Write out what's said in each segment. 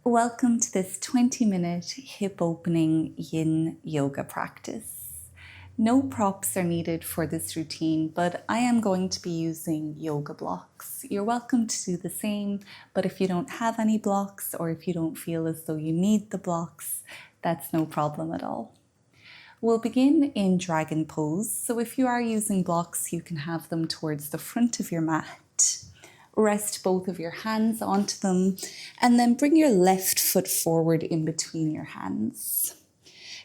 Welcome to this 20-minute hip opening Yin Yoga practice. No props are needed for this routine, but I am going to be using yoga blocks. You're welcome to do the same, but if you don't have any blocks or if you don't feel as though you need the blocks, that's no problem at all. We'll begin in dragon pose. So if you are using blocks, you can have them towards the front of your mat. Rest both of your hands onto them and then bring your left foot forward in between your hands.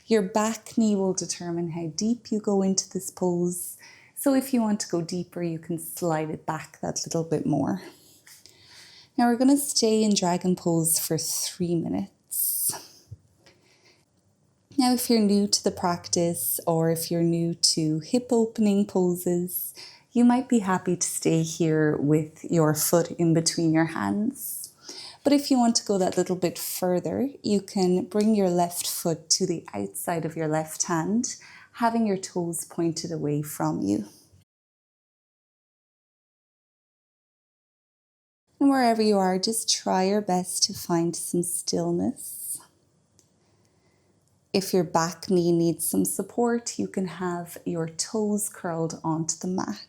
Your back knee will determine how deep you go into this pose. So if you want to go deeper, you can slide it back that little bit more. Now we're going to stay in dragon pose for 3 minutes. Now if you're new to the practice or if you're new to hip opening poses, you might be happy to stay here with your foot in between your hands. But if you want to go that little bit further, you can bring your left foot to the outside of your left hand, having your toes pointed away from you. And wherever you are, just try your best to find some stillness. If your back knee needs some support, you can have your toes curled onto the mat.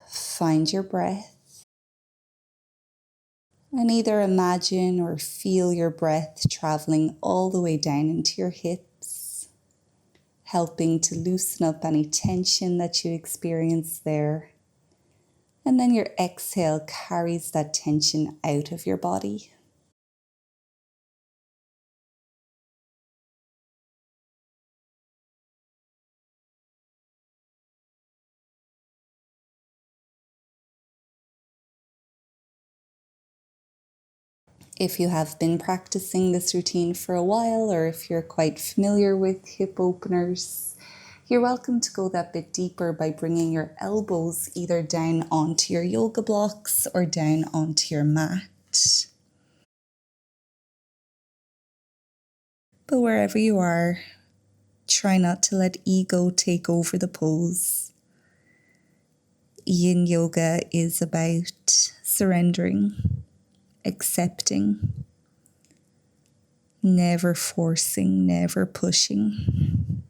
Find your breath and either imagine or feel your breath traveling all the way down into your hips, helping to loosen up any tension that you experience there. And then your exhale carries that tension out of your body. If you have been practicing this routine for a while, or if you're quite familiar with hip openers, you're welcome to go that bit deeper by bringing your elbows either down onto your yoga blocks or down onto your mat. But wherever you are, try not to let ego take over the pose. Yin Yoga is about surrendering, accepting, never forcing, never pushing.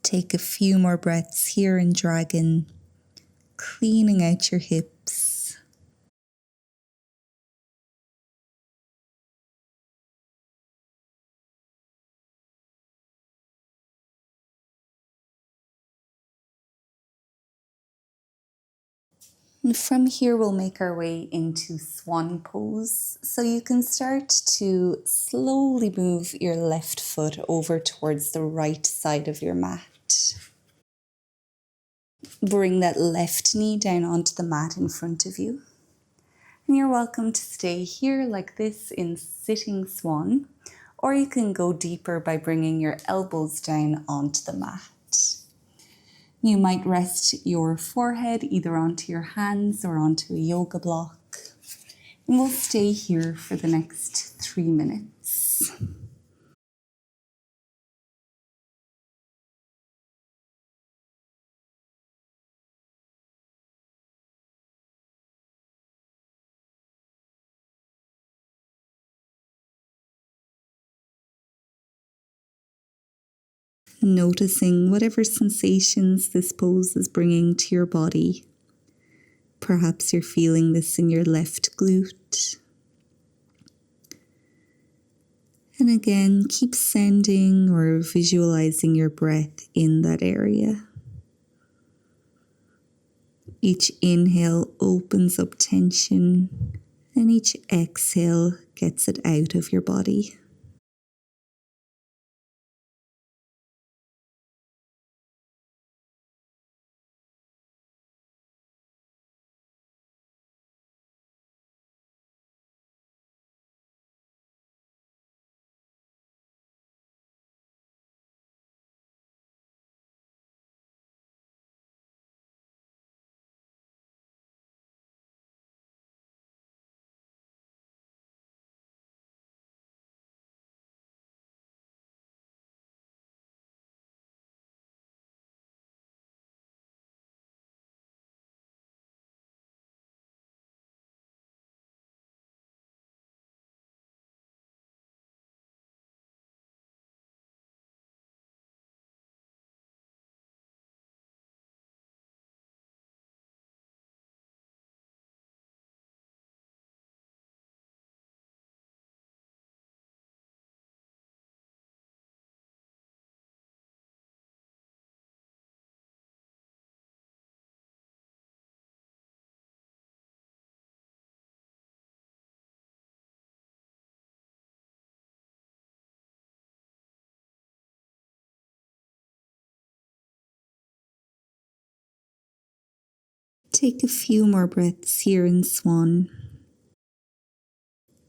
Take a few more breaths here in dragon, cleaning out your hips. And from here, we'll make our way into Swan pose. So you can start to slowly move your left foot over towards the right side of your mat. Bring that left knee down onto the mat in front of you. And you're welcome to stay here like this in sitting swan, or you can go deeper by bringing your elbows down onto the mat. You might rest your forehead either onto your hands or onto a yoga block. And we'll stay here for the next 3 minutes. Noticing whatever sensations this pose is bringing to your body. Perhaps you're feeling this in your left glute, And again, keep sending or visualizing your breath in that area. Each inhale opens up tension, and each exhale gets it out of your body. Take a few more breaths here in Swan.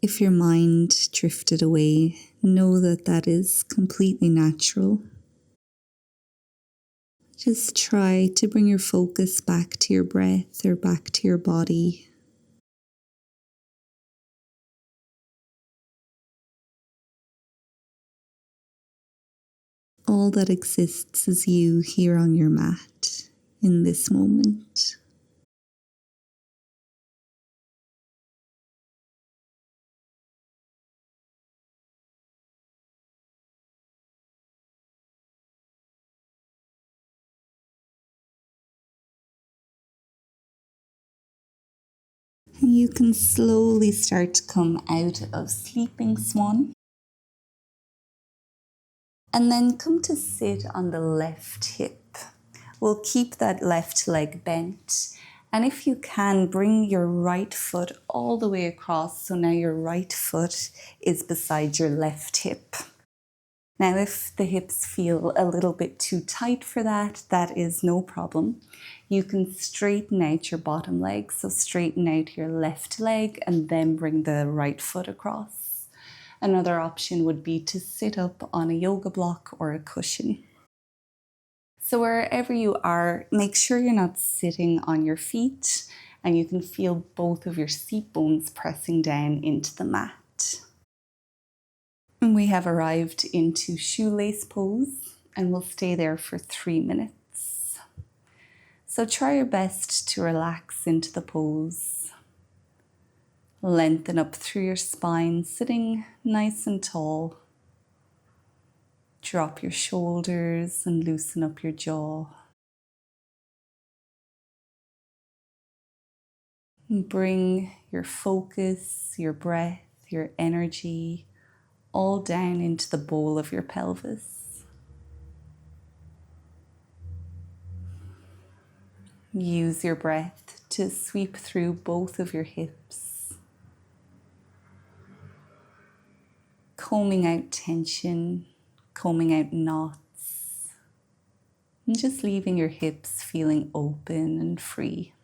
If your mind drifted away, know that that is completely natural. Just try to bring your focus back to your breath or back to your body. All that exists is you here on your mat in this moment. And you can slowly start to come out of sleeping swan. And then come to sit on the left hip. We'll keep that left leg bent. And if you can, bring your right foot all the way across. So now your right foot is beside your left hip. Now, if the hips feel a little bit too tight for that, that is no problem. You can straighten out your bottom leg. So straighten out your left leg and then bring the right foot across. Another option would be to sit up on a yoga block or a cushion. So wherever you are, make sure you're not sitting on your feet and you can feel both of your seat bones pressing down into the mat. And we have arrived into shoelace pose and we'll stay there for 3 minutes. So try your best to relax into the pose. Lengthen up through your spine, sitting nice and tall. Drop your shoulders and loosen up your jaw. And bring your focus, your breath, your energy all down into the bowl of your pelvis. Use your breath to sweep through both of your hips, combing out tension, combing out knots, and just leaving your hips feeling open and free.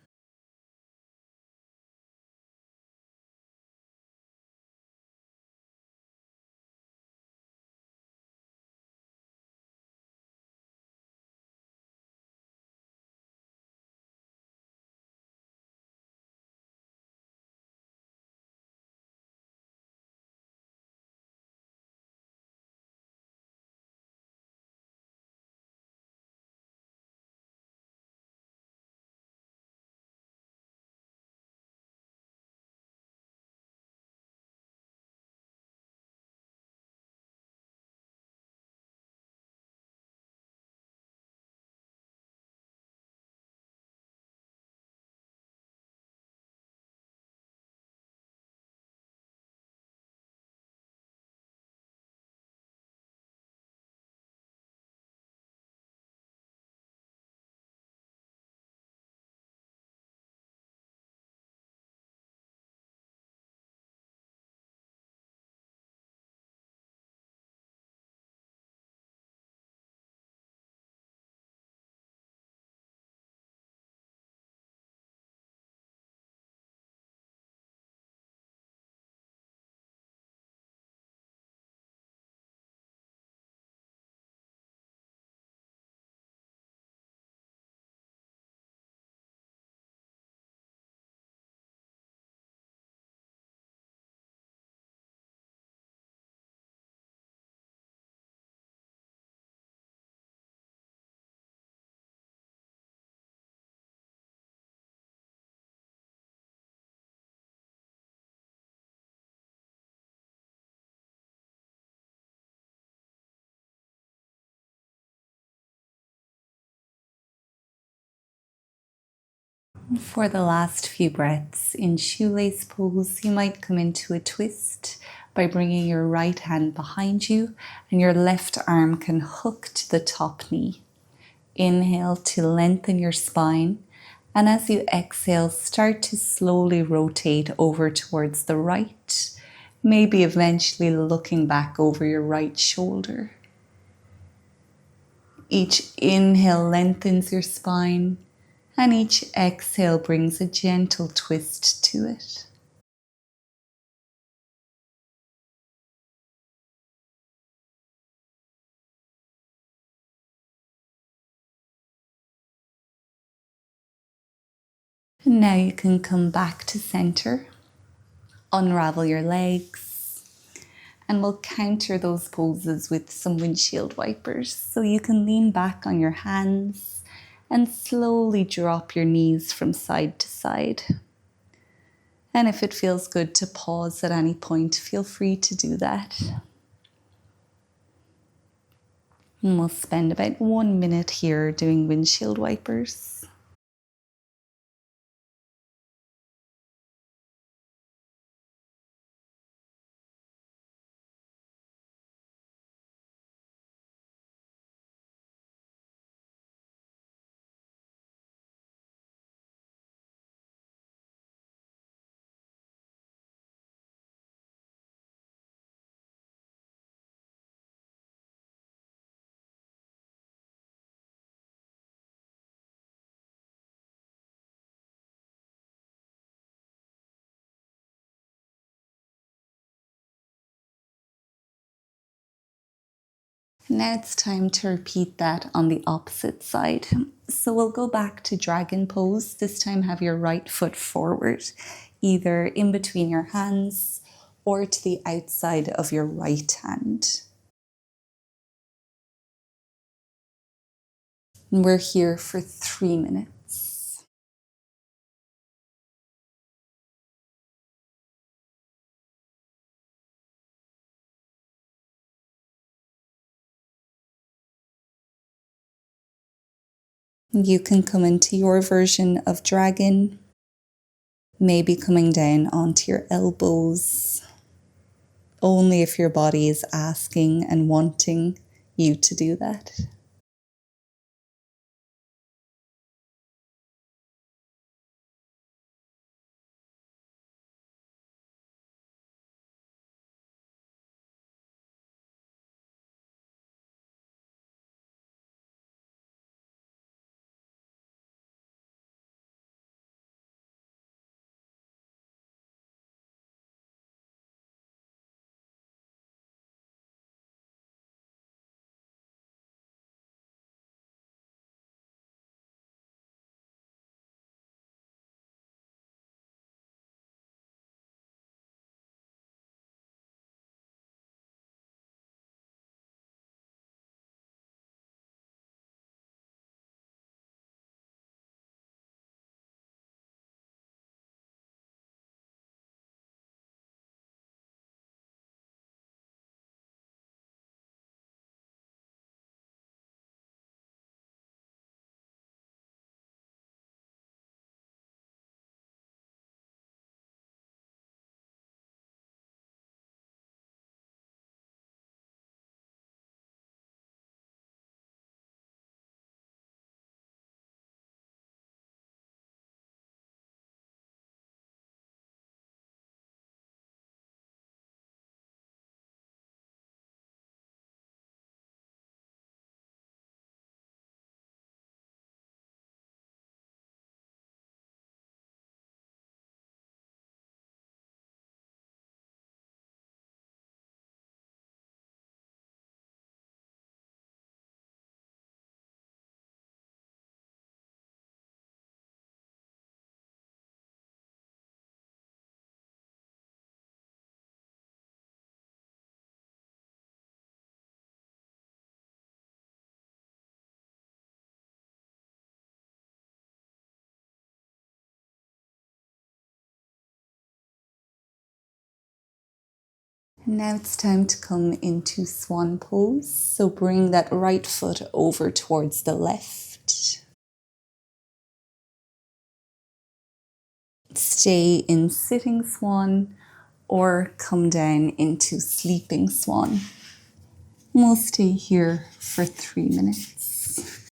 For the last few breaths in shoelace pose, you might come into a twist by bringing your right hand behind you and your left arm can hook to the top knee. Inhale to lengthen your spine, and as you exhale, start to slowly rotate over towards the right, maybe eventually looking back over your right shoulder. Each inhale lengthens your spine, and each exhale brings a gentle twist to it. And now you can come back to center, unravel your legs, and we'll counter those poses with some windshield wipers. So you can lean back on your hands and slowly drop your knees from side to side. And if it feels good to pause at any point, feel free to do that. And we'll spend about 1 minute here doing windshield wipers. Now it's time to repeat that on the opposite side. So we'll go back to dragon pose. This time have your right foot forward, either in between your hands or to the outside of your right hand. And we're here for 3 minutes. You can come into your version of dragon, maybe coming down onto your elbows, only if your body is asking and wanting you to do that. Now it's time to come into swan pose. So bring that right foot over towards the left. stay in sitting swan or come down into sleeping swan. We'll stay here for 3 minutes.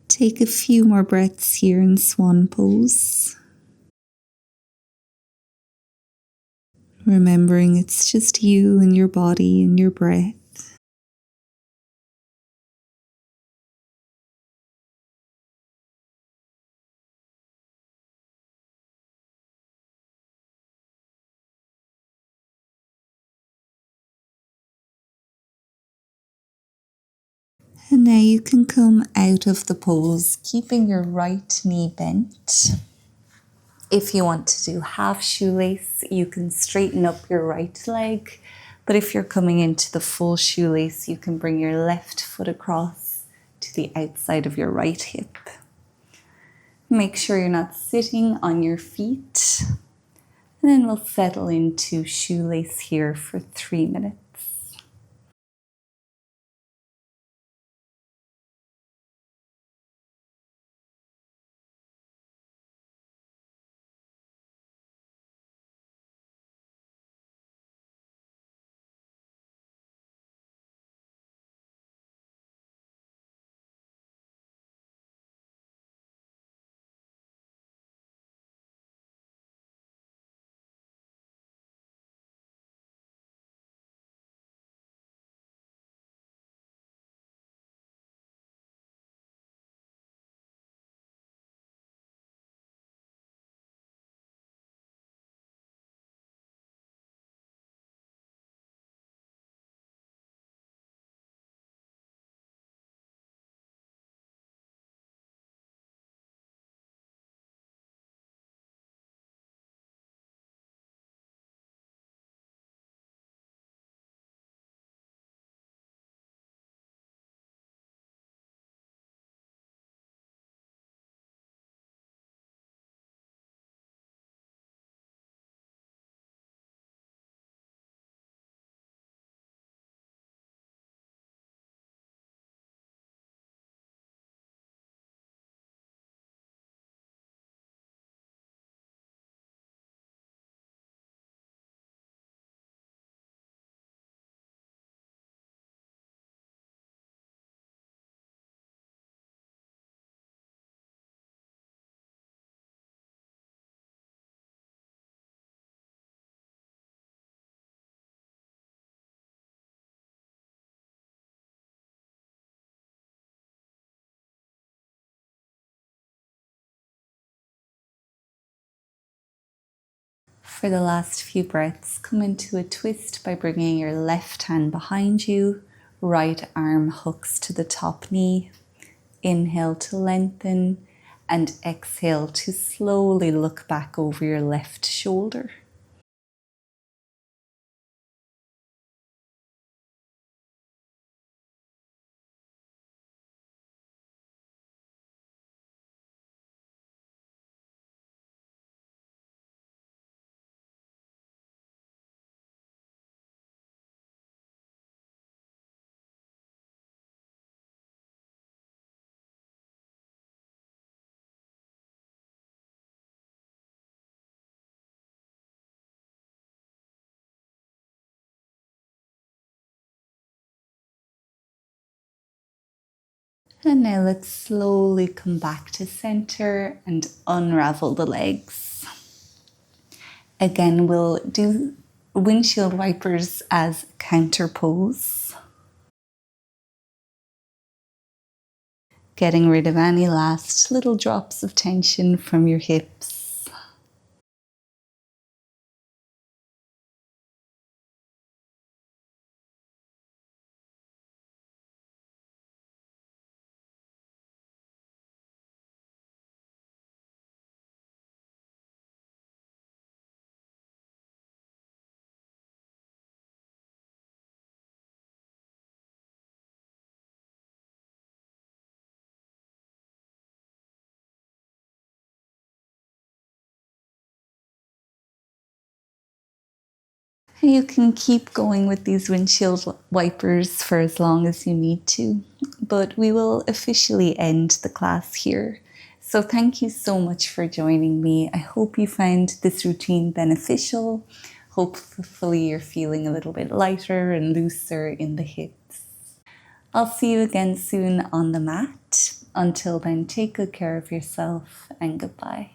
Take a few more breaths here in swan pose. Remembering it's just you and your body and your breath. And now you can come out of the pose, keeping your right knee bent. If you want to do half shoelace, you can straighten up your right leg. But if you're coming into the full shoelace, you can bring your left foot across to the outside of your right hip. Make sure you're not sitting on your feet. And then we'll settle into shoelace here for 3 minutes. For the last few breaths, come into a twist by bringing your left hand behind you, right arm hooks to the top knee. Inhale to lengthen and exhale to slowly look back over your left shoulder. And now let's slowly come back to center and unravel the legs. Again, we'll do windshield wipers as counter pose. Getting rid of any last little drops of tension from your hips. You can keep going with these windshield wipers for as long as you need to, but we will officially end the class here. So thank you so much for joining me. I hope you found this routine beneficial. Hopefully you're feeling a little bit lighter and looser in the hips. I'll see you again soon on the mat. Until then, take good care of yourself and goodbye.